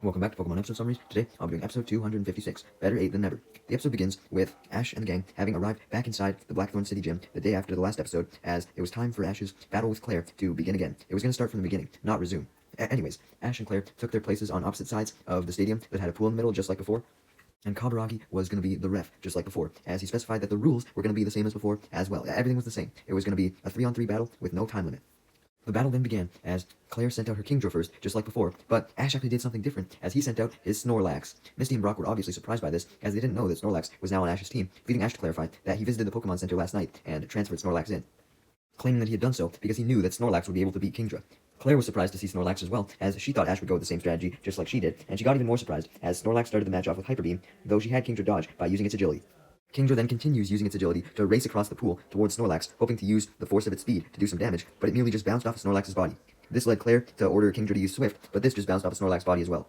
Welcome back to Pokemon episode summaries. Today, I'll be doing episode 256, Better 8 Than Never. The episode begins with Ash and the gang having arrived back inside the Blackthorn City gym the day after the last episode, as it was time for Ash's battle with Claire to begin again. It was going to start from the beginning, not resume. Anyways, Ash and Claire took their places on opposite sides of the stadium that had a pool in the middle, just like before. And Kaburagi was going to be the ref, just like before, as he specified that the rules were going to be the same as before as well. Everything was the same. It was going to be a 3-on-3 battle with no time limit. The battle then began, as Claire sent out her Kingdra first, just like before, but Ash actually did something different, as he sent out his Snorlax. Misty and Brock were obviously surprised by this, as they didn't know that Snorlax was now on Ash's team, leading Ash to clarify that he visited the Pokemon Center last night and transferred Snorlax in, claiming that he had done so because he knew that Snorlax would be able to beat Kingdra. Claire was surprised to see Snorlax as well, as she thought Ash would go with the same strategy, just like she did, and she got even more surprised, as Snorlax started the match off with Hyper Beam, though she had Kingdra dodge by using its agility. Kingdra then continues using its agility to race across the pool towards Snorlax, hoping to use the force of its speed to do some damage, but it merely just bounced off of Snorlax's body. This led Claire to order Kingdra to use Swift, but this just bounced off of Snorlax's body as well.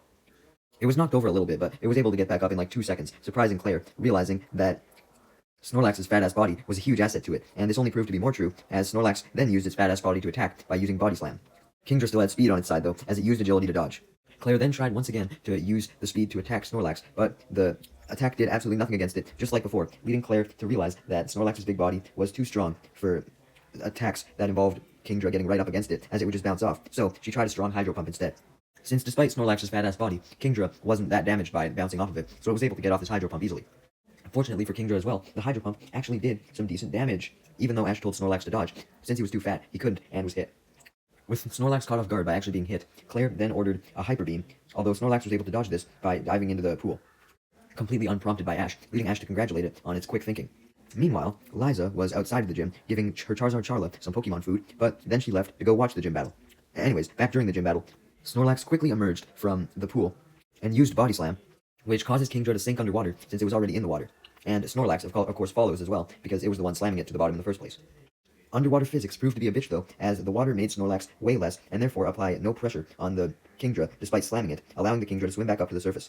It was knocked over a little bit, but it was able to get back up in like 2 seconds, surprising Claire, realizing that Snorlax's fat-ass body was a huge asset to it, and this only proved to be more true, as Snorlax then used its fat-ass body to attack by using Body Slam. Kingdra still had speed on its side though, as it used agility to dodge. Claire then tried once again to use the speed to attack Snorlax, but the attack did absolutely nothing against it, just like before, leading Claire to realize that Snorlax's big body was too strong for attacks that involved Kingdra getting right up against it, as it would just bounce off, so she tried a strong Hydro Pump instead. Since despite Snorlax's fat-ass body, Kingdra wasn't that damaged by bouncing off of it, so it was able to get off this Hydro Pump easily. Fortunately for Kingdra as well, the Hydro Pump actually did some decent damage, even though Ash told Snorlax to dodge. Since he was too fat, he couldn't, and was hit. With Snorlax caught off guard by actually being hit, Claire then ordered a Hyper Beam, although Snorlax was able to dodge this by diving into the pool, completely unprompted by Ash, leading Ash to congratulate it on its quick thinking. Meanwhile, Liza was outside of the gym, giving her Charizard Charla some Pokemon food, but then she left to go watch the gym battle. Anyways, back during the gym battle, Snorlax quickly emerged from the pool and used Body Slam, which causes Kingdra to sink underwater since it was already in the water. And Snorlax, of course, follows as well, because it was the one slamming it to the bottom in the first place. Underwater physics proved to be a bitch though, as the water made Snorlax weigh less, and therefore apply no pressure on the Kingdra despite slamming it, allowing the Kingdra to swim back up to the surface,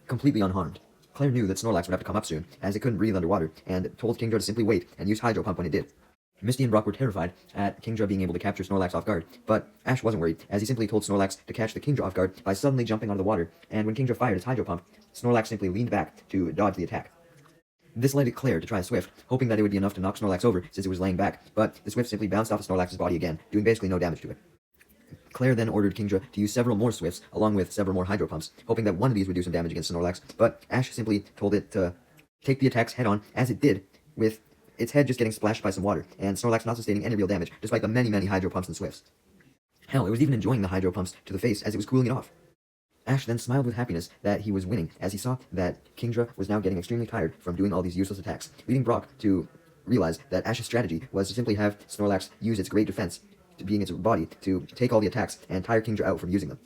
completely unharmed. Claire knew that Snorlax would have to come up soon, as it couldn't breathe underwater, and told Kingdra to simply wait and use Hydro Pump when it did. Misty and Brock were terrified at Kingdra being able to capture Snorlax off guard, but Ash wasn't worried, as he simply told Snorlax to catch the Kingdra off guard by suddenly jumping out of the water, and when Kingdra fired its Hydro Pump, Snorlax simply leaned back to dodge the attack. This led Claire to try a Swift, hoping that it would be enough to knock Snorlax over since it was laying back, but the Swift simply bounced off of Snorlax's body again, doing basically no damage to it. Claire then ordered Kingdra to use several more Swifts, along with several more Hydro Pumps, hoping that one of these would do some damage against Snorlax, but Ash simply told it to take the attacks head on, as it did, with its head just getting splashed by some water, and Snorlax not sustaining any real damage, despite the many Hydro Pumps and Swifts. Hell, it was even enjoying the Hydro Pumps to the face as it was cooling it off. Ash then smiled with happiness that he was winning, as he saw that Kingdra was now getting extremely tired from doing all these useless attacks, leading Brock to realize that Ash's strategy was to simply have Snorlax use its great defense, to being its body, to take all the attacks and tire Kingdra out from using them.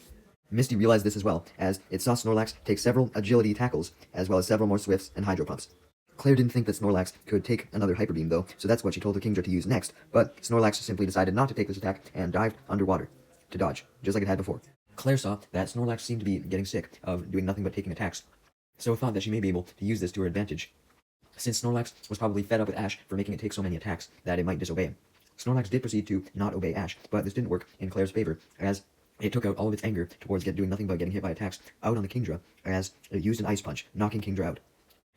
Misty realized this as well, as it saw Snorlax take several agility tackles, as well as several more Swifts and Hydro Pumps. Claire didn't think that Snorlax could take another Hyper Beam though, so that's what she told the Kingdra to use next, but Snorlax simply decided not to take this attack and dived underwater to dodge, just like it had before. Claire saw that Snorlax seemed to be getting sick of doing nothing but taking attacks, so thought that she may be able to use this to her advantage, since Snorlax was probably fed up with Ash for making it take so many attacks that it might disobey him. Snorlax did proceed to not obey Ash, but this didn't work in Claire's favor, as it took out all of its anger towards doing nothing but getting hit by attacks out on the Kingdra, as it used an Ice Punch, knocking Kingdra out,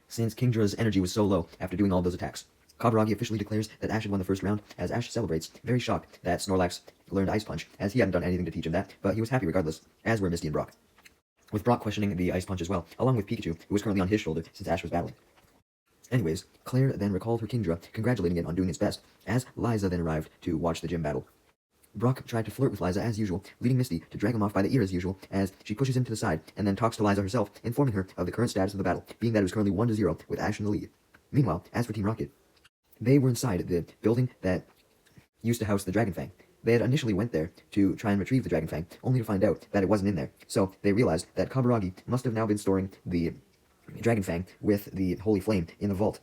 since Kingdra's energy was so low after doing all those attacks. Kaburagi officially declares that Ash had won the first round, as Ash celebrates, very shocked that Snorlax learned Ice Punch, as he hadn't done anything to teach him that, but he was happy regardless, as were Misty and Brock, with Brock questioning the Ice Punch as well, along with Pikachu, who was currently on his shoulder since Ash was battling. Anyways, Claire then recalled her Kingdra, congratulating it on doing its best, as Liza then arrived to watch the gym battle. Brock tried to flirt with Liza as usual, leading Misty to drag him off by the ear as usual, as she pushes him to the side, and then talks to Liza herself, informing her of the current status of the battle, being that it was currently 1-0 with Ash in the lead. Meanwhile, as for Team Rocket, they were inside the building that used to house the Dragon Fang. They had initially went there to try and retrieve the Dragon Fang, only to find out that it wasn't in there, so they realized that Kaburagi must have now been storing the Dragon Fang with the Holy Flame in the vault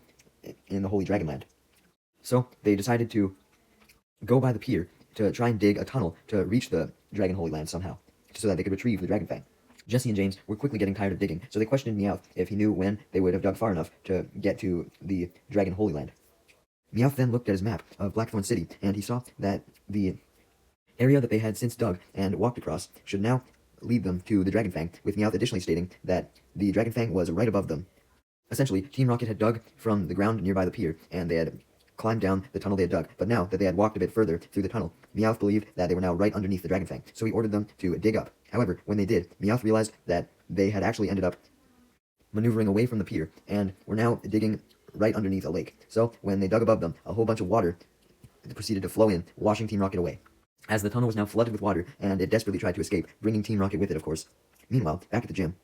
in the Holy Dragonland. So they decided to go by the pier to try and dig a tunnel to reach the Dragon Holy Land somehow, so that they could retrieve the Dragon Fang. Jesse and James were quickly getting tired of digging, so they questioned Meowth if he knew when they would have dug far enough to get to the Dragon Holy Land. Meowth then looked at his map of Blackthorn City, and he saw that the area that they had since dug and walked across should now lead them to the Dragon Fang, with Meowth additionally stating that the Dragon Fang was right above them. Essentially, Team Rocket had dug from the ground nearby the pier, and they had climbed down the tunnel they had dug. But now that they had walked a bit further through the tunnel, Meowth believed that they were now right underneath the Dragon Fang, so he ordered them to dig up. However, when they did, Meowth realized that they had actually ended up maneuvering away from the pier, and were now digging right underneath a lake. So, when they dug above them, a whole bunch of water proceeded to flow in, washing Team Rocket away. As the tunnel was now flooded with water, and it desperately tried to escape, bringing Team Rocket with it, of course. Meanwhile, back at the gym,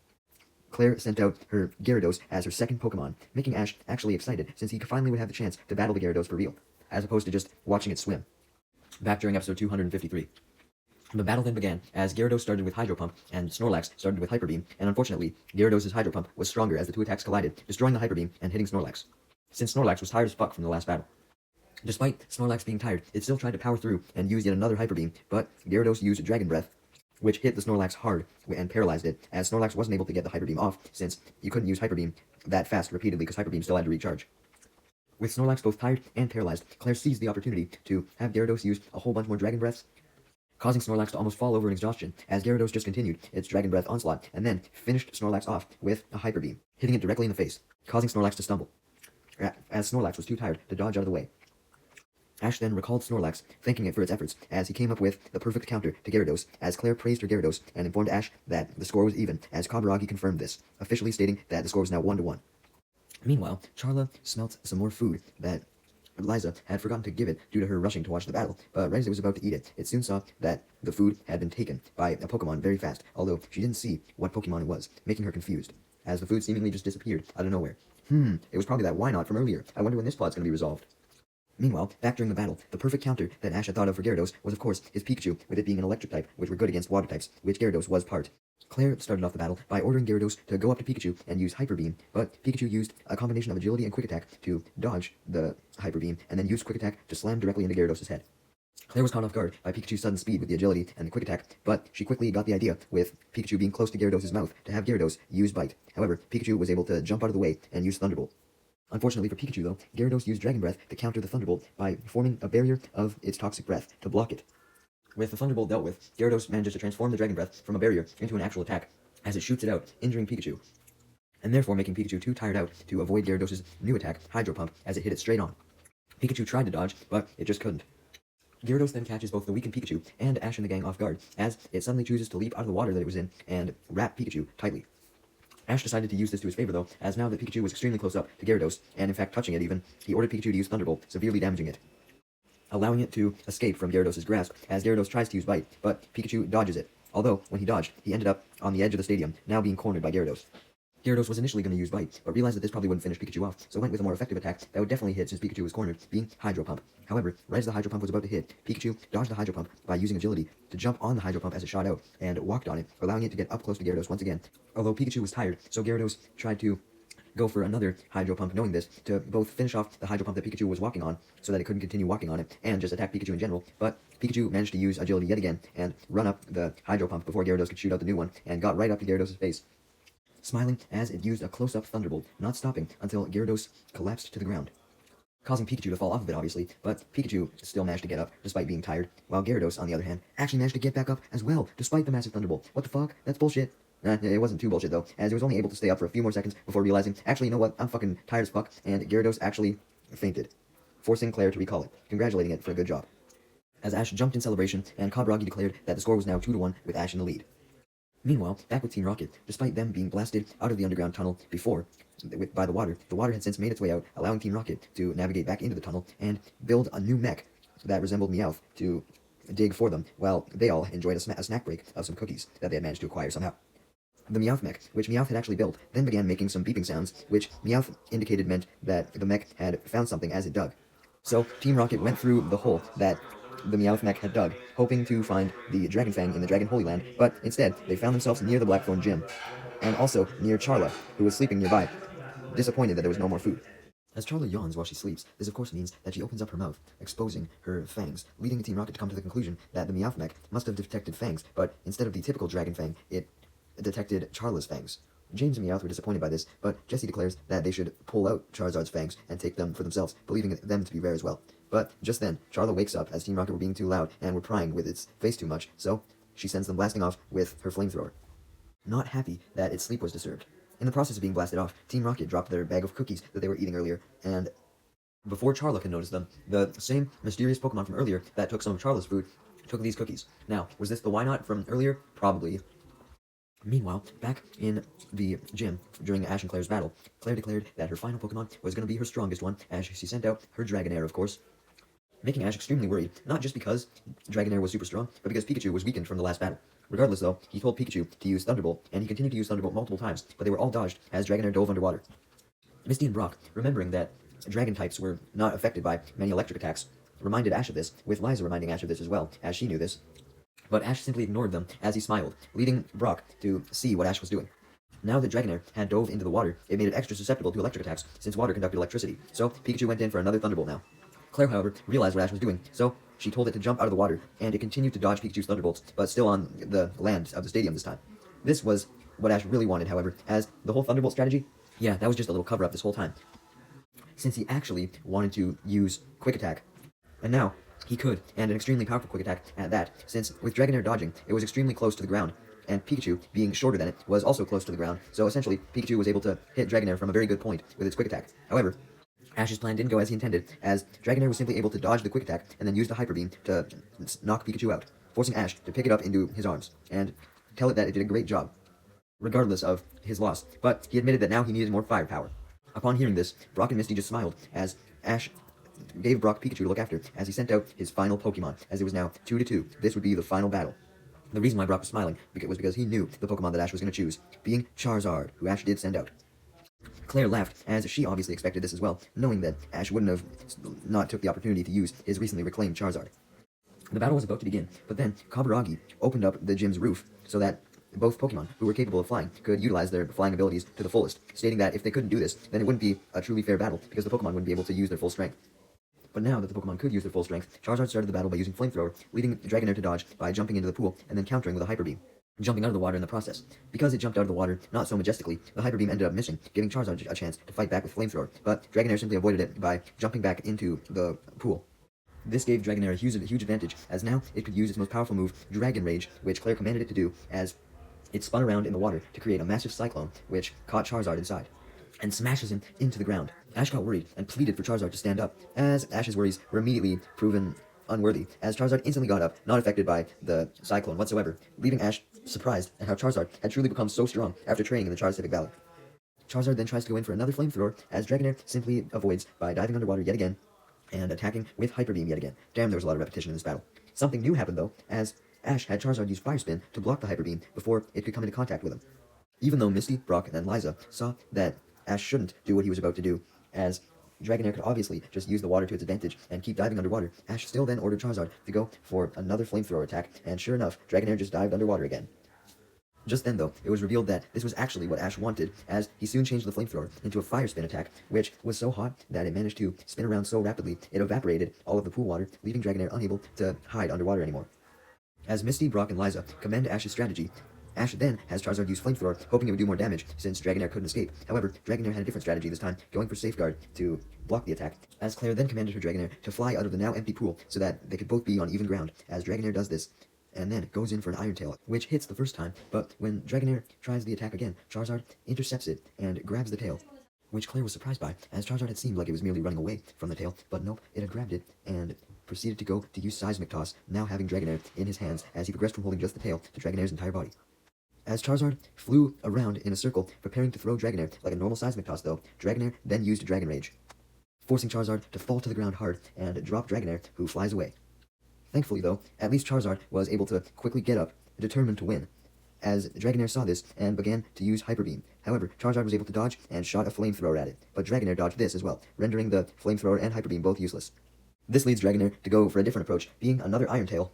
Claire sent out her Gyarados as her second Pokemon, making Ash actually excited, since he finally would have the chance to battle the Gyarados for real, as opposed to just watching it swim. Back during episode 253. The battle then began, as Gyarados started with Hydro Pump, and Snorlax started with Hyper Beam, and unfortunately, Gyarados' Hydro Pump was stronger as the two attacks collided, destroying the Hyper Beam and hitting Snorlax. Since Snorlax was tired as fuck from the last battle. Despite Snorlax being tired, it still tried to power through and use yet another Hyper Beam, but Gyarados used Dragon Breath, which hit the Snorlax hard and paralyzed it, as Snorlax wasn't able to get the Hyper Beam off, since you couldn't use Hyper Beam that fast repeatedly because Hyper Beam still had to recharge. With Snorlax both tired and paralyzed, Claire seized the opportunity to have Gyarados use a whole bunch more Dragon Breaths, causing Snorlax to almost fall over in exhaustion, as Gyarados just continued its Dragon Breath onslaught, and then finished Snorlax off with a Hyper Beam, hitting it directly in the face, causing Snorlax to stumble, as Snorlax was too tired to dodge out of the way. Ash then recalled Snorlax, thanking it for its efforts, as he came up with the perfect counter to Gyarados, as Claire praised her Gyarados and informed Ash that the score was even, as Kaburagi confirmed this, officially stating that the score was now 1-1. Meanwhile, Charla smelt some more food that Liza had forgotten to give it due to her rushing to watch the battle, but right as it was about to eat it, it soon saw that the food had been taken by a Pokemon very fast, although she didn't see what Pokemon it was, making her confused, as the food seemingly just disappeared out of nowhere. It was probably that Why-Not from earlier. I wonder when this plot's gonna be resolved. Meanwhile, back during the battle, the perfect counter that Ash had thought of for Gyarados was, of course, his Pikachu, with it being an electric type, which were good against water types, which Gyarados was part. Claire started off the battle by ordering Gyarados to go up to Pikachu and use Hyper Beam, but Pikachu used a combination of Agility and Quick Attack to dodge the Hyper Beam, and then used Quick Attack to slam directly into Gyarados' head. Claire was caught off guard by Pikachu's sudden speed with the Agility and the Quick Attack, but she quickly got the idea, with Pikachu being close to Gyarados' mouth, to have Gyarados use Bite. However, Pikachu was able to jump out of the way and use Thunderbolt. Unfortunately for Pikachu, though, Gyarados used Dragon Breath to counter the Thunderbolt by forming a barrier of its toxic breath to block it. With the Thunderbolt dealt with, Gyarados manages to transform the Dragon Breath from a barrier into an actual attack, as it shoots it out, injuring Pikachu, and therefore making Pikachu too tired out to avoid Gyarados' new attack, Hydro Pump, as it hit it straight on. Pikachu tried to dodge, but it just couldn't. Gyarados then catches both the weakened Pikachu and Ash and the gang off guard, as it suddenly chooses to leap out of the water that it was in and wrap Pikachu tightly. Ash decided to use this to his favor, though, as now that Pikachu was extremely close up to Gyarados, and in fact touching it even, he ordered Pikachu to use Thunderbolt, severely damaging it, allowing it to escape from Gyarados' grasp, as Gyarados tries to use Bite, but Pikachu dodges it. Although, when he dodged, he ended up on the edge of the stadium, now being cornered by Gyarados. Gyarados was initially going to use Bite, but realized that this probably wouldn't finish Pikachu off, so went with a more effective attack that would definitely hit since Pikachu was cornered, being Hydro Pump. However, right as the Hydro Pump was about to hit, Pikachu dodged the Hydro Pump by using Agility to jump on the Hydro Pump as it shot out, and walked on it, allowing it to get up close to Gyarados once again. Although Pikachu was tired, so Gyarados tried to go for another Hydro Pump, knowing this, to both finish off the Hydro Pump that Pikachu was walking on, so that it couldn't continue walking on it, and just attack Pikachu in general, but Pikachu managed to use Agility yet again, and run up the Hydro Pump before Gyarados could shoot out the new one, and got right up to Gyarados' face, smiling as it used a close-up Thunderbolt, not stopping until Gyarados collapsed to the ground, causing Pikachu to fall off of it, obviously, but Pikachu still managed to get up, despite being tired, while Gyarados, on the other hand, actually managed to get back up as well, despite the massive Thunderbolt. What the fuck? That's bullshit. It wasn't too bullshit, though, as it was only able to stay up for a few more seconds before realizing, actually, you know what, I'm fucking tired as fuck, and Gyarados actually fainted, forcing Claire to recall it, congratulating it for a good job. As Ash jumped in celebration, and Kaburagi declared that the score was now 2-1, with Ash in the lead. Meanwhile, back with Team Rocket, despite them being blasted out of the underground tunnel before by the water had since made its way out, allowing Team Rocket to navigate back into the tunnel and build a new mech that resembled Meowth to dig for them, while they all enjoyed a snack break of some cookies that they had managed to acquire somehow. The Meowth mech, which Meowth had actually built, then began making some beeping sounds, which Meowth indicated meant that the mech had found something as it dug. So, Team Rocket went through the hole that the Meowth mech had dug, hoping to find the Dragon Fang in the Dragon Holy Land, but instead, they found themselves near the Blackthorn Gym, and also near Charla, who was sleeping nearby, disappointed that there was no more food. As Charla yawns while she sleeps, this of course means that she opens up her mouth, exposing her fangs, leading Team Rocket to come to the conclusion that the Meowth mech must have detected fangs, but instead of the typical Dragon Fang, it detected Charla's fangs. James and Meowth were disappointed by this, but Jessie declares that they should pull out Charizard's fangs and take them for themselves, believing them to be rare as well. But just then, Charla wakes up as Team Rocket were being too loud and were prying with its face too much, so she sends them blasting off with her flamethrower, not happy that its sleep was disturbed. In the process of being blasted off, Team Rocket dropped their bag of cookies that they were eating earlier, and before Charla can notice them, the same mysterious Pokemon from earlier that took some of Charla's food took these cookies. Now, was this the Why Not from earlier? Probably. Meanwhile, back in the gym during Ash and Claire's battle, Claire declared that her final Pokemon was going to be her strongest one, as she sent out her Dragonair, of course, making Ash extremely worried, not just because Dragonair was super strong, but because Pikachu was weakened from the last battle. Regardless, though, he told Pikachu to use Thunderbolt, and he continued to use Thunderbolt multiple times, but they were all dodged as Dragonair dove underwater. Misty and Brock, remembering that Dragon types were not affected by many electric attacks, reminded Ash of this, with Liza reminding Ash of this as well, as she knew this. But Ash simply ignored them as he smiled, leading Brock to see what Ash was doing. Now that Dragonair had dove into the water, it made it extra susceptible to electric attacks, since water conducted electricity, so Pikachu went in for another Thunderbolt now. Claire, however, realized what Ash was doing, so she told it to jump out of the water, and it continued to dodge Pikachu's Thunderbolts, but still on the land of the stadium this time. This was what Ash really wanted, however, as the whole Thunderbolt strategy, yeah, that was just a little cover-up this whole time, since he actually wanted to use Quick Attack. And now, he could, and an extremely powerful Quick Attack at that, since with Dragonair dodging, it was extremely close to the ground, and Pikachu, being shorter than it, was also close to the ground, so essentially, Pikachu was able to hit Dragonair from a very good point with its Quick Attack. However, Ash's plan didn't go as he intended, as Dragonair was simply able to dodge the Quick Attack and then use the Hyper Beam to knock Pikachu out, forcing Ash to pick it up into his arms, and tell it that it did a great job, regardless of his loss, but he admitted that now he needed more firepower. Upon hearing this, Brock and Misty just smiled, as Ash gave Brock Pikachu to look after, as he sent out his final Pokemon, as it was now 2-2. This would be the final battle. The reason why Brock was smiling was because he knew the Pokemon that Ash was going to choose, being Charizard, who Ash did send out. Claire laughed, as she obviously expected this as well, knowing that Ash wouldn't have not took the opportunity to use his recently reclaimed Charizard. The battle was about to begin, but then Kaburagi opened up the gym's roof so that both Pokemon who were capable of flying could utilize their flying abilities to the fullest, stating that if they couldn't do this, then it wouldn't be a truly fair battle, because the Pokemon wouldn't be able to use their full strength. But now that the Pokemon could use their full strength, Charizard started the battle by using Flamethrower, leading Dragonair to dodge by jumping into the pool, and then countering with a Hyper Beam, jumping out of the water in the process. Because it jumped out of the water not so majestically, the Hyper Beam ended up missing, giving Charizard a chance to fight back with Flamethrower, but Dragonair simply avoided it by jumping back into the pool. This gave Dragonair a huge advantage, as now it could use its most powerful move, Dragon Rage, which Claire commanded it to do, as it spun around in the water to create a massive cyclone, which caught Charizard inside, and smashes him into the ground. Ash got worried and pleaded for Charizard to stand up, as Ash's worries were immediately proven unworthy, as Charizard instantly got up, not affected by the cyclone whatsoever, leaving Ash surprised at how Charizard had truly become so strong after training in the Charizard Valley. Charizard then tries to go in for another Flamethrower, as Dragonair simply avoids by diving underwater yet again, and attacking with Hyper Beam yet again. Damn, there was a lot of repetition in this battle. Something new happened though, as Ash had Charizard use Fire Spin to block the Hyper Beam before it could come into contact with him. Even though Misty, Brock, and Liza saw that Ash shouldn't do what he was about to do, as Dragonair could obviously just use the water to its advantage and keep diving underwater, Ash still then ordered Charizard to go for another Flamethrower attack, and sure enough, Dragonair just dived underwater again. Just then, though, it was revealed that this was actually what Ash wanted, as he soon changed the Flamethrower into a Fire Spin attack, which was so hot that it managed to spin around so rapidly it evaporated all of the pool water, leaving Dragonair unable to hide underwater anymore. As Misty, Brock, and Liza commend Ash's strategy, Ash then has Charizard use Flamethrower, hoping it would do more damage, since Dragonair couldn't escape. However, Dragonair had a different strategy this time, going for Safeguard to block the attack, as Claire then commanded her Dragonair to fly out of the now empty pool, so that they could both be on even ground, as Dragonair does this, and then goes in for an Iron Tail, which hits the first time, but when Dragonair tries the attack again, Charizard intercepts it and grabs the tail, which Claire was surprised by, as Charizard had seemed like it was merely running away from the tail, but nope, it had grabbed it, and proceeded to go to use Seismic Toss, now having Dragonair in his hands, as he progressed from holding just the tail to Dragonair's entire body. As Charizard flew around in a circle, preparing to throw Dragonair like a normal Seismic Toss though, Dragonair then used Dragon Rage, forcing Charizard to fall to the ground hard and drop Dragonair, who flies away. Thankfully though, at least Charizard was able to quickly get up, determined to win, as Dragonair saw this and began to use Hyper Beam. However, Charizard was able to dodge and shot a Flamethrower at it, but Dragonair dodged this as well, rendering the Flamethrower and Hyper Beam both useless. This leads Dragonair to go for a different approach, being another Iron Tail.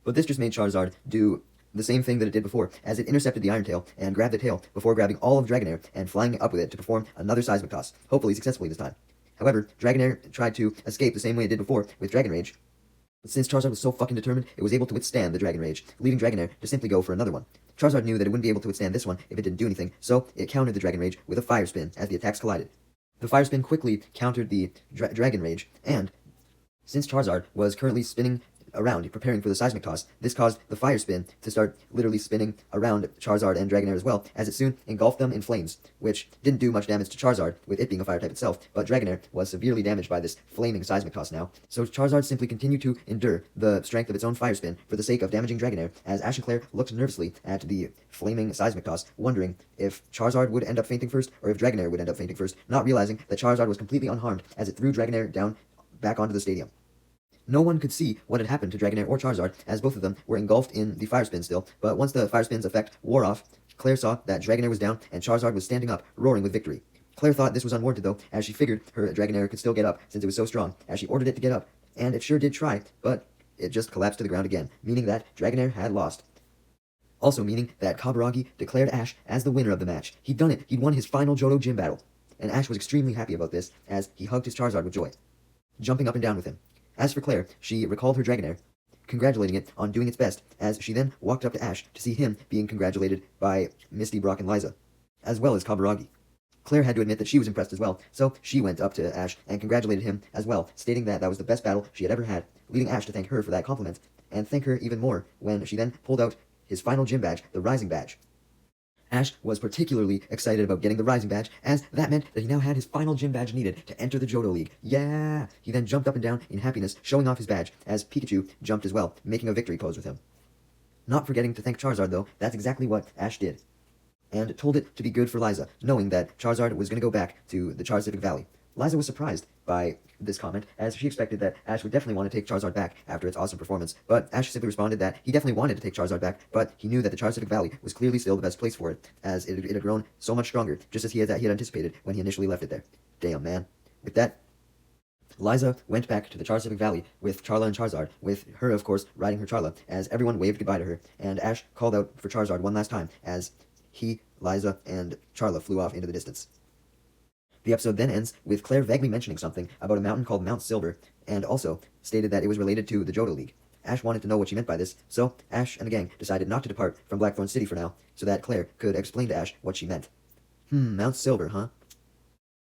But this just made Charizard do the same thing that it did before, as it intercepted the Iron Tail and grabbed the tail before grabbing all of Dragonair and flying up with it to perform another Seismic Toss, hopefully successfully this time. However, Dragonair tried to escape the same way it did before with Dragon Rage, but since Charizard was so fucking determined, it was able to withstand the Dragon Rage, leaving Dragonair to simply go for another one. Charizard knew that it wouldn't be able to withstand this one if it didn't do anything, so it countered the Dragon Rage with a Fire Spin as the attacks collided. The Fire Spin quickly countered the Dragon Rage, and since Charizard was currently spinning around, preparing for the seismic toss. This caused the fire spin to start literally spinning around Charizard and Dragonair as well, as it soon engulfed them in flames, which didn't do much damage to Charizard, with it being a fire type itself, but Dragonair was severely damaged by this flaming seismic toss now. So Charizard simply continued to endure the strength of its own fire spin for the sake of damaging Dragonair, as Ash and Claire looked nervously at the flaming seismic toss, wondering if Charizard would end up fainting first, or if Dragonair would end up fainting first, not realizing that Charizard was completely unharmed as it threw Dragonair down back onto the stadium. No one could see what had happened to Dragonair or Charizard, as both of them were engulfed in the fire spin still, but once the fire spin's effect wore off, Claire saw that Dragonair was down and Charizard was standing up, roaring with victory. Claire thought this was unwarranted though, as she figured her Dragonair could still get up since it was so strong, as she ordered it to get up, and it sure did try, but it just collapsed to the ground again, meaning that Dragonair had lost. Also meaning that Kaburagi declared Ash as the winner of the match. He'd done it, he'd won his final Johto gym battle, and Ash was extremely happy about this, as he hugged his Charizard with joy, jumping up and down with him. As for Claire, she recalled her Dragonair, congratulating it on doing its best, as she then walked up to Ash to see him being congratulated by Misty, Brock, and Liza, as well as Kaburagi. Claire had to admit that she was impressed as well, so she went up to Ash and congratulated him as well, stating that that was the best battle she had ever had, leading Ash to thank her for that compliment, and thank her even more when she then pulled out his final gym badge, the Rising Badge. Ash was particularly excited about getting the Rising Badge, as that meant that he now had his final gym badge needed to enter the Johto League. Yeah! He then jumped up and down in happiness, showing off his badge, as Pikachu jumped as well, making a victory pose with him. Not forgetting to thank Charizard though, that's exactly what Ash did, and told it to be good for Liza, knowing that Charizard was going to go back to the Charizard Valley. Liza was surprised by this comment, as she expected that Ash would definitely want to take Charizard back after its awesome performance, but Ash simply responded that he definitely wanted to take Charizard back, but he knew that the Charizard Valley was clearly still the best place for it, as it had grown so much stronger, just as he had anticipated when he initially left it there. Damn, man. With that, Liza went back to the Charizard Valley with Charla and Charizard, with her, of course, riding her Charla, as everyone waved goodbye to her, and Ash called out for Charizard one last time, as he, Liza, and Charla flew off into the distance. The episode then ends with Claire vaguely mentioning something about a mountain called Mount Silver, and also stated that it was related to the Johto League. Ash wanted to know what she meant by this, so Ash and the gang decided not to depart from Blackthorn City for now, so that Claire could explain to Ash what she meant. Mount Silver, huh?